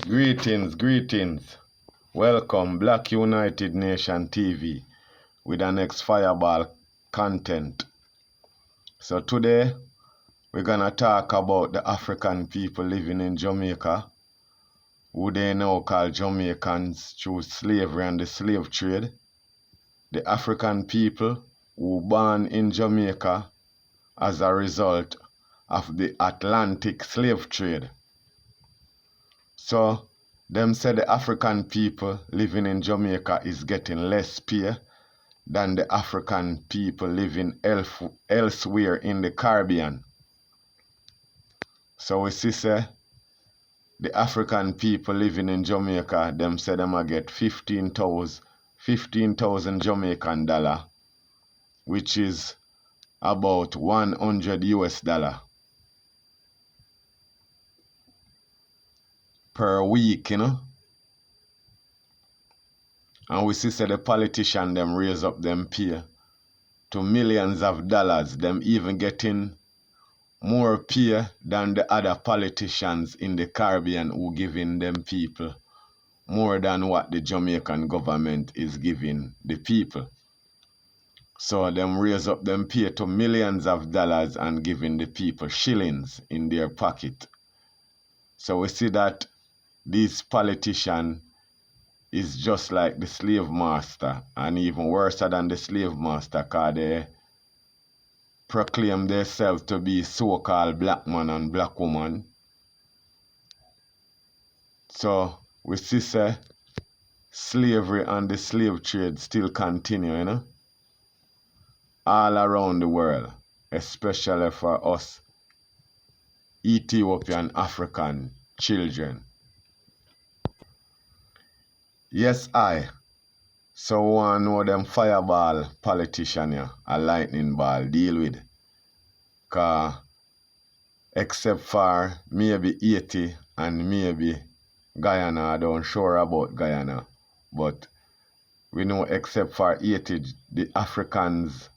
Greetings. Welcome, Black United Nation TV, with the next Fireball content. So today, we're gonna talk about the African people living in Jamaica, who they now call Jamaicans through slavery and the slave trade. The African people who born in Jamaica as a result of the Atlantic slave trade. So, them say the African people living in Jamaica is getting less pay than the African people living elsewhere in the Caribbean. So we see say the African people living in Jamaica, them say them a get 15,000 Jamaican dollar, which is about 100 US dollar per week, And we see say the politician them raise up them pay to millions of dollars, them even getting more pay than the other politicians in the Caribbean who giving them people more than what the Jamaican government is giving the people. So them raise up them pay to millions of dollars and giving the people shillings in their pocket. So we see that these politicians is just like the slave master, and even worse than the slave master, because they proclaim themselves to be so-called black man and black woman. So we see say slavery and the slave trade still continue, all around the world, especially for us Ethiopian African children. Yes, So one know them fireball politician here, a lightning ball deal with. Cause except for maybe Haiti and maybe Guyana, I don't sure about Guyana. But we know except for Haiti, the Africans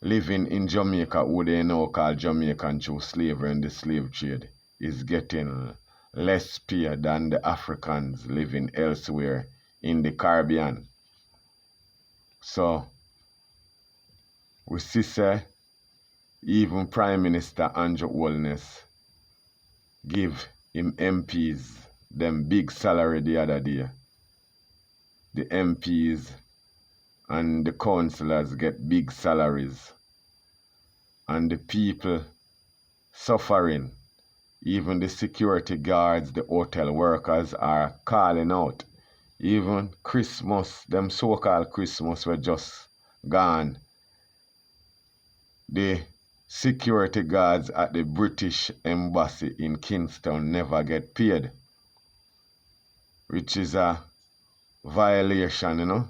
living in Jamaica, who they now call Jamaican through slavery and the slave trade, is getting less pay than the Africans living elsewhere in the Caribbean. So we see say even Prime Minister Andrew Holness give him MPs them big salary the other day. The MPs and the councillors get big salaries, and the people suffering. Even the security guards, the hotel workers are calling out. Even Christmas, them so-called Christmas were just gone. The security guards at the British Embassy in Kingston never get paid, which is a violation,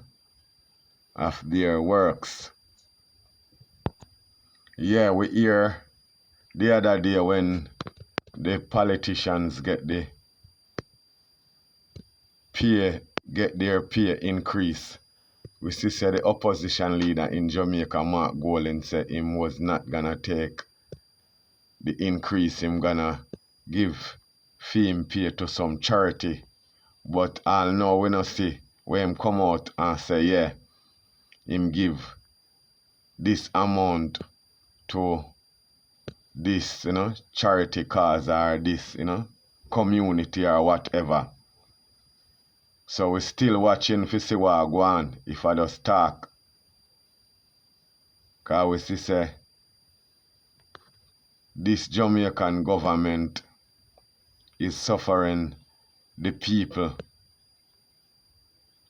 of their works. Yeah, we hear the other day when the politicians get their pay increase. We see say the opposition leader in Jamaica, Mark Golan, said him was not gonna take the increase, him gonna give him pay to some charity. But all now we not see where him come out and say, yeah, him give this amount to this, charity cause or this, community or whatever. So we're still watching to see what go on if I just talk. Because we see say this Jamaican government is suffering the people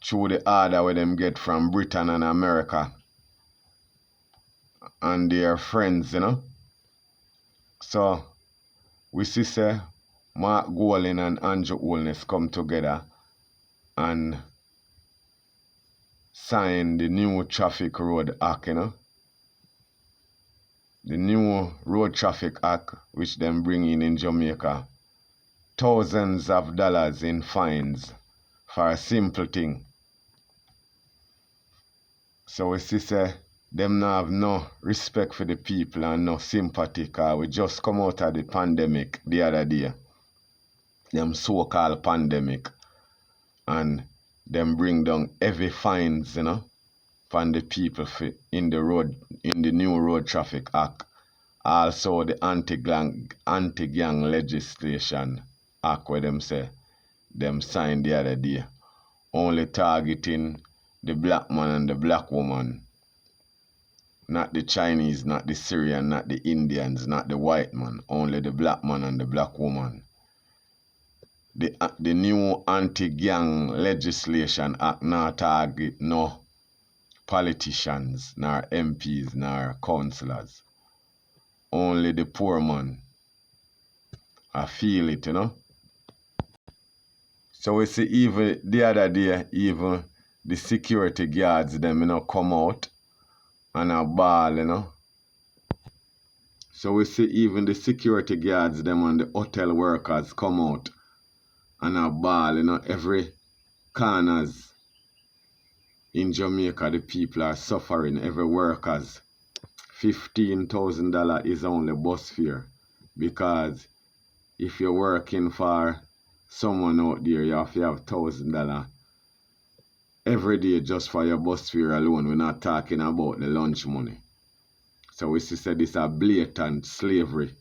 through the order where them get from Britain and America and their friends, So we see say Mark Golan and Andrew Holness come together and sign the new Traffic Road Act, The new Road Traffic Act, which them bring in Jamaica. Thousands of dollars in fines for a simple thing. So we see say them now have no respect for the people and no sympathy, because we just come out of the pandemic the other day. them so-called pandemic, and them bring down heavy fines, from the people in the new road traffic act. Also the anti-gang legislation act where them say them signed the other day, only targeting the black man and the black woman, not the Chinese, not the Syrian, not the Indians, not the white man, only the black man and the black woman. The new anti-gang legislation act not target no politicians, nor MPs, nor councillors. Only the poor man. I feel it, So we see even the other day, even the security guards, them, come out and a ball, So we see even the security guards, them, and the hotel workers come out and a ball, every corners in Jamaica, the people are suffering, every workers. $15,000 is only bus fare, because if you're working for someone out there, you have to have $1,000 every day just for your bus fare alone. We're not talking about the lunch money. So we see this is a blatant slavery,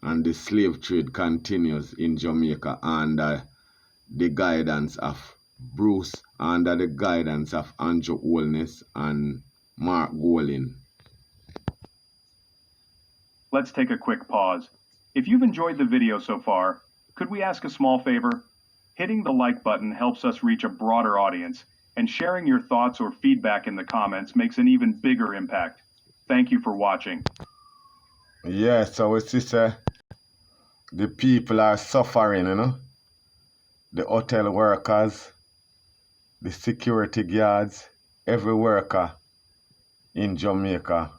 and the slave trade continues in Jamaica under the guidance of Bruce, under the guidance of Andrew Holness and Mark Golin. Let's take a quick pause. If you've enjoyed the video so far, could we ask a small favor? Hitting the like button helps us reach a broader audience, and sharing your thoughts or feedback in the comments makes an even bigger impact. Thank you for watching. Yeah, so we see the people are suffering, The hotel workers, the security guards, every worker in Jamaica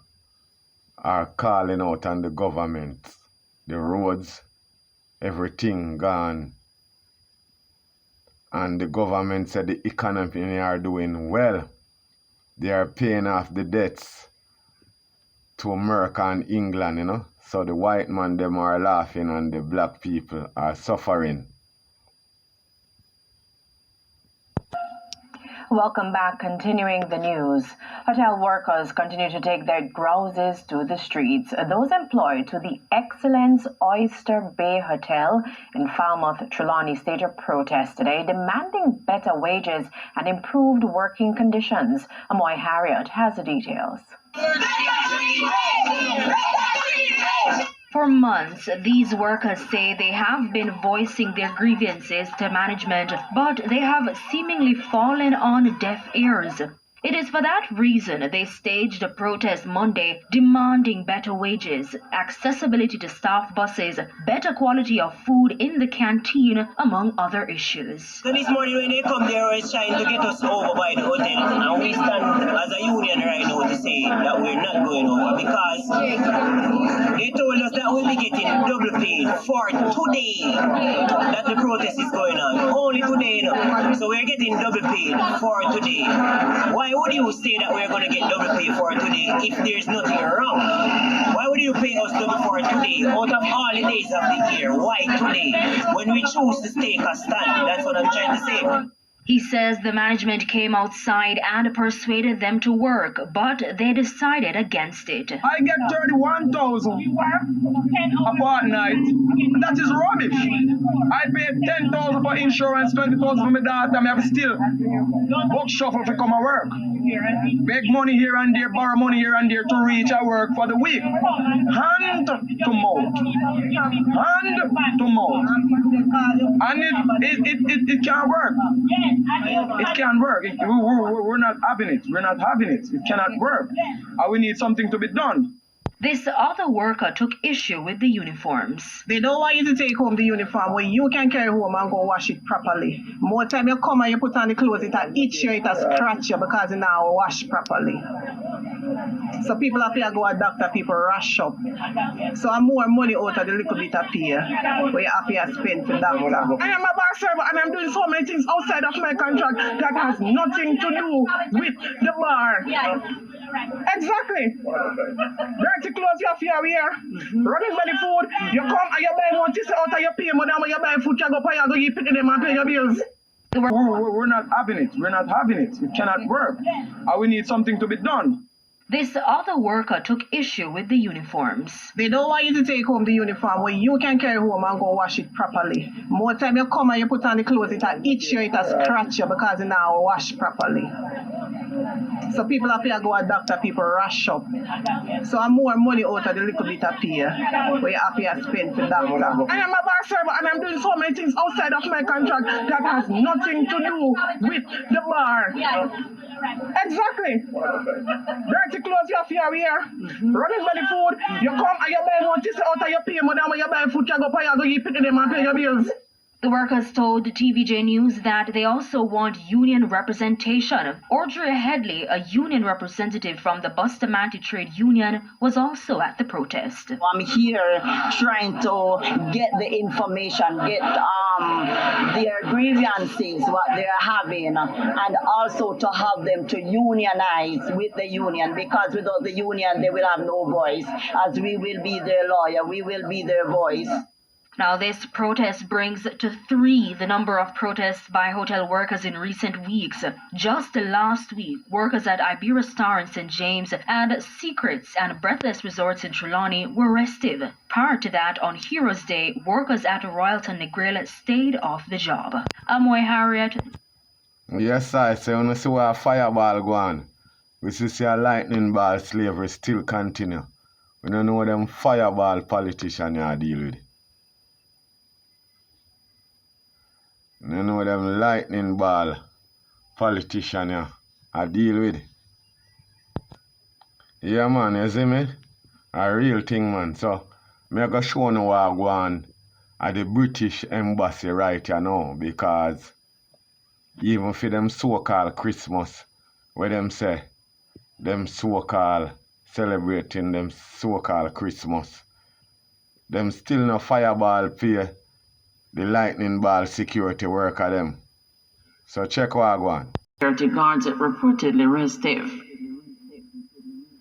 are calling out on the government. The roads, everything gone. And the government said the economy are doing well. They are paying off the debts to America and England, So the white man, them are laughing and the black people are suffering. Welcome back. Continuing the news. Hotel workers continue to take their grouses to the streets. Those employed to the Excellence Oyster Bay Hotel in Falmouth, Trelawney staged a protest today, demanding better wages and improved working conditions. Amoy Harriet has the details. For months, these workers say they have been voicing their grievances to management, but they have seemingly fallen on deaf ears. It is for that reason they staged a protest Monday demanding better wages, accessibility to staff buses, better quality of food in the canteen, among other issues. So this morning when they come, they are trying to get us over by the hotel, and we stand as a union right now to say that we're not going over, because they told us that we'll be getting double paid for today that the protest is going on. Only today, so we're getting double paid for today. Why would you say that we're going to get double pay for today if there's nothing wrong? Why would you pay us double for today out of all the days of the year? Why today? When we choose to take a stand, that's what I'm trying to say. He says the management came outside and persuaded them to work, but they decided against it. I get 31,000 a fortnight. That is rubbish. I pay 10,000 for insurance, 20,000 for my daughter. I have still book shuffle to come and work. Make money here and there, borrow money here and there to reach a work for the week. Hand to mouth. Hand to mouth. And it can't work. It can't work. We're not having it. We're not having it. It cannot work. And we need something to be done. This other worker took issue with the uniforms. They don't want you to take home the uniform when you can carry home and go wash it properly. More time you come and you put on the clothes, it itch you, it scratch you because it now wash properly. So people have to go a doctor, people rush up. So I'm more money out of the little bit of pay where you have to spend for doctor. I am a bar server and I'm doing so many things outside of my contract that has nothing to do with the bar. Exactly. Dirty clothes you have to wear. Running belly food. You come and you buy one this out of your pay more than when you buy food, you go pay, you go you pick them and pay your bills. We're not having it. We're not having it. It cannot work. And we need something to be done. This other worker took issue with the uniforms. They don't want you to take home the uniform where you can carry home and go wash it properly. More time you come and you put on the clothes, it itch you, it scratch you because it now wash properly. So people have to go a doctor, people rush up. So I'm more money out of the little bit of pay where you have to spend for doctor. I am a bar server and I'm doing so many things outside of my contract that has nothing to do with the bar. Exactly. Dirty clothes you have to wear. Running belly food. You come and you buy one this out of your pay more than when you buy food, you go pay, you go you pick them and pay your bills. The workers told TVJ News that they also want union representation. Audrey Headley, a union representative from the Bustamante Trade Union, was also at the protest. I'm here trying to get the information, get their grievances, what they're having, and also to have them to unionize with the union, because without the union they will have no voice, as we will be their lawyer, we will be their voice. Now, this protest brings to 3 the number of protests by hotel workers in recent weeks. Just last week, workers at Iberia Star in St. James and Secrets and Breathless Resorts in Trelawney were restive. Prior to that, on Heroes Day, workers at Royalton Negril stayed off the job. Amoy Harriet. Yes, I say, when we see a fireball go on, we see a lightning ball slavery still continue. We don't know what them fireball politicians are deal with. You know them lightning ball politicians I deal with. Yeah, man, you see me? A real thing, man. So, me go show you what I go on at the British Embassy right here now, because even for them so-called Christmas, where them say, them so-called celebrating them so-called Christmas, them still no fireball pay the lightning ball security worker them. So check what I go on. Security guards reportedly restive.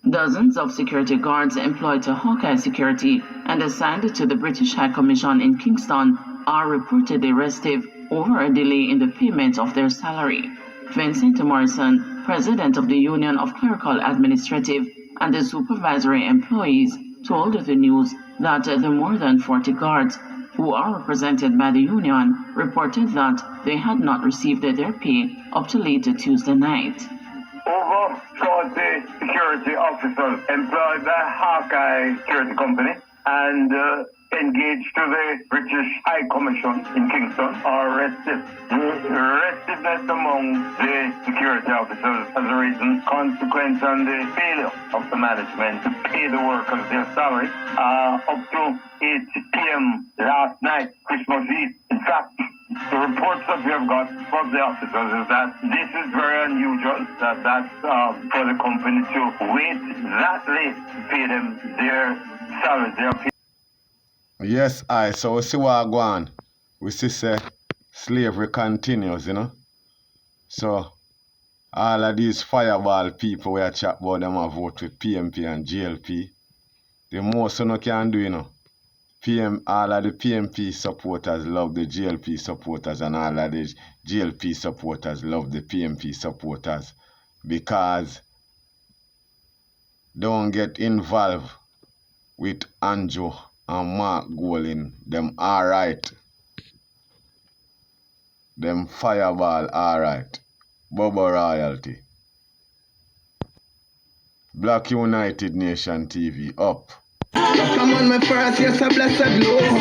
Dozens of security guards employed to Hawkeye Security and assigned to the British High Commission in Kingston are reportedly restive over a delay in the payment of their salary. Vincent Morrison, president of the Union of Clerical Administrative and the Supervisory Employees, told the news that the more than 40 guards who are represented by the union reported that they had not received their pay up to late Tuesday night. Over 40 security officers employed by Hawkeye Security Company and engaged to the British High Commission in Kingston are restive. The restiveness among the security officers as a reason consequence on the failure of the management to pay the workers their salary up to 8 p.m. last night, Christmas Eve. In fact, the reports that we have got from the officers is that this is very unusual, that's for the company to wait that late to pay them their salaries, their pay. Yes, so we see what I go on. We see say slavery continues, you know. So all of these fireball people we are chat about them have vote with PMP and GLP. The most you can do, you know. All of the PMP supporters love the GLP supporters, and all of the GLP supporters love the PMP supporters, because don't get involved with Andrew and Mark Golin. Them alright. Them fireball alright. Bubba Royalty. Black United Nation TV up. Come on, my first, yes, a blessed love.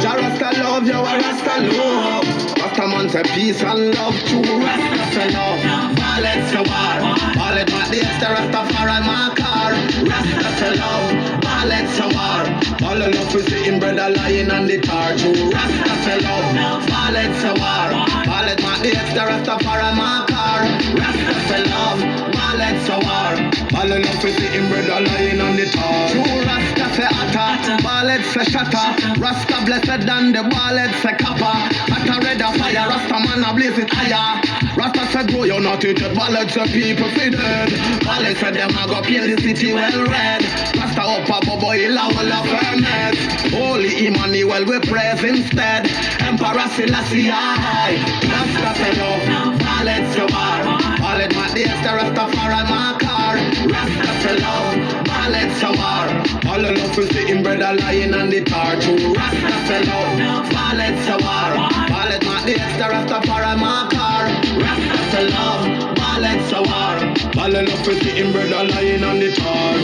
Jah Rasta love, you a Rasta love. Rasta man say peace and love too. Rasta love, violence the war. Violence back the extra Rastafari my car. Rasta love, violence the war. All the love we see in brother lying on the tar too. Rasta love, violence the war. Violence back the extra Rastafari my car. Rasta love, violence the war. All the love we see in brother lying on the tar too. Rasta say atta, ballet say shatter. Rasta blessed than the ballet say kappa. Atta red a fire, Rasta man a blaze it higher. Rasta said, grow your not to judge ballad, so people feel dead. Ballad said them a go paint the city well red. Rasta up above boil a wall of ferment. Holy Emmanuel we praise instead. Emperor Selassie I. Rasta said love, ballad so war. Ballad my days the Rastafari my car. Rasta said love, ballad so war. All the love is the inbred a lion and the tar too. Rasta said love, ballad so war. Ballad my days the Rastafari my car. Rasta said love, ballad so war. Ballad love is the inbred a lion and the tar.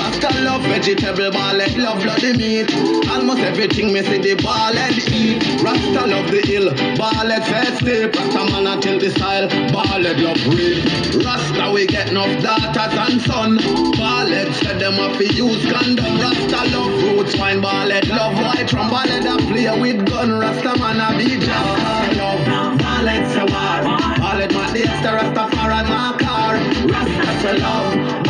Rasta love vegetable, ballad love bloody meat. Almost everything me see the ballad eat. Rasta love the hill, ballad set steep. Rasta man until the style, ballad love breed. Rasta we get enough daughters and son. Ballad said them have to use condom. Rasta love roots wine, ballad love white rum. Ballad a play with gun, Rasta man a be just love. Ballad say war, ballad my days the Rastafari my car. Rasta say love.